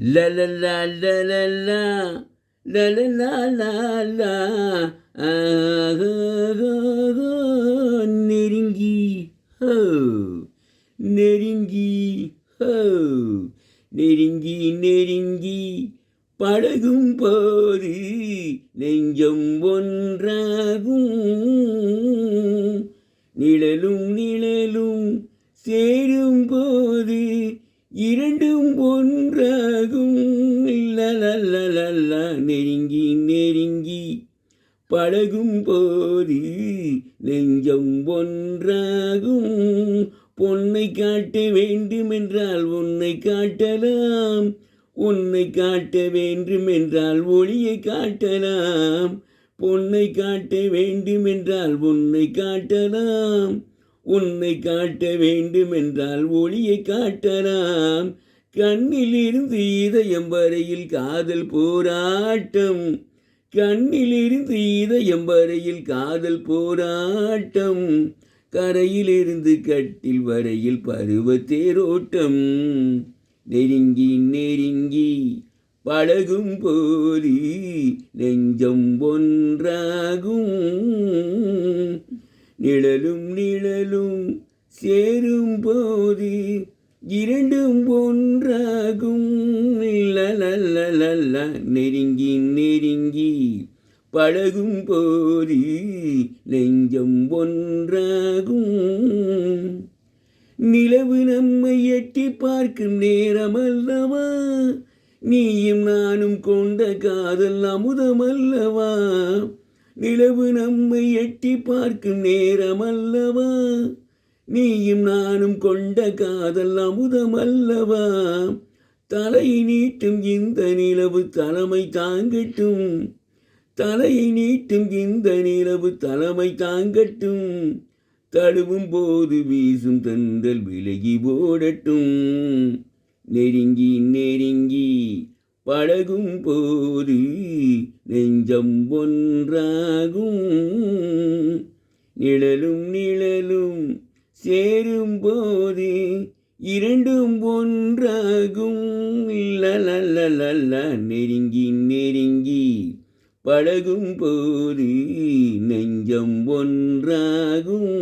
லலலா லலலா லலலா லாலா நெருங்கி ஹோ நெருங்கி ஹோ நெருங்கி நெருங்கி பழகும் போது நெஞ்சம் ஒன்றாகும் நிழலும் நிழலும் சேரும் போது இரண்டும் ஒன்றாகும். லலலலலா நெருங்கி நெருங்கி பழகும் போது நெஞ்சம் ஒன்றாகும். பொன்னை காட்ட வேண்டுமென்றால் உன்னை காட்டலாம், உன்னை காட்ட வேண்டுமென்றால் ஒளியை காட்டலாம். பொன்னை காட்ட வேண்டுமென்றால் உன்னை காட்டலாம், உன்னை காட்ட வேண்டுமென்றால் ஒளியை காட்டலாம். கண்ணிலிருந்து இதயம் வரையில் காதல் போராட்டம், கண்ணிலிருந்து இதயம் வரையில் காதல் போராட்டம். கரையிலிருந்து கட்டில் வரையில் பருவ தேரோட்டம். நெருங்கி நெருங்கி பழகும் போது நெஞ்சம் ஒன்றாகும். நிழலும் நிழலும் சேரும் போது இரண்டும் ஒன்றாகும். லலலலலா நெருங்கி நெருங்கி பழகும் போது நெஞ்சம் ஒன்றாகும். நிலவு நம்மை எட்டி பார்க்கும் நேரம் அல்லவா, நீயும் நானும் கொண்ட காதல் அமுதம் அல்லவா. நிலவு நம்மை எட்டி பார்க்கும் நேரம் அல்லவா, நீயும் நானும் கொண்ட காதல் அமுதம் அல்லவா. தலையை நீட்டும் இந்த நிலவு தலைமை தாங்கட்டும், தலையை நீட்டும் இந்த நிலவு தலைமை தாங்கட்டும். தழுவும் போது வீசும் தென்றல் விலகி ஓடட்டும். நெருங்கி நெருங்கி பழகும் போது நெஞ்சம் ஒன்றாகும். நிழலும் நிழலும் சேரும் போது இரண்டும் ஒன்றாகும். லலலலலா நெருங்கி நெருங்கி பழகும் போது நெஞ்சம் ஒன்றாகும்.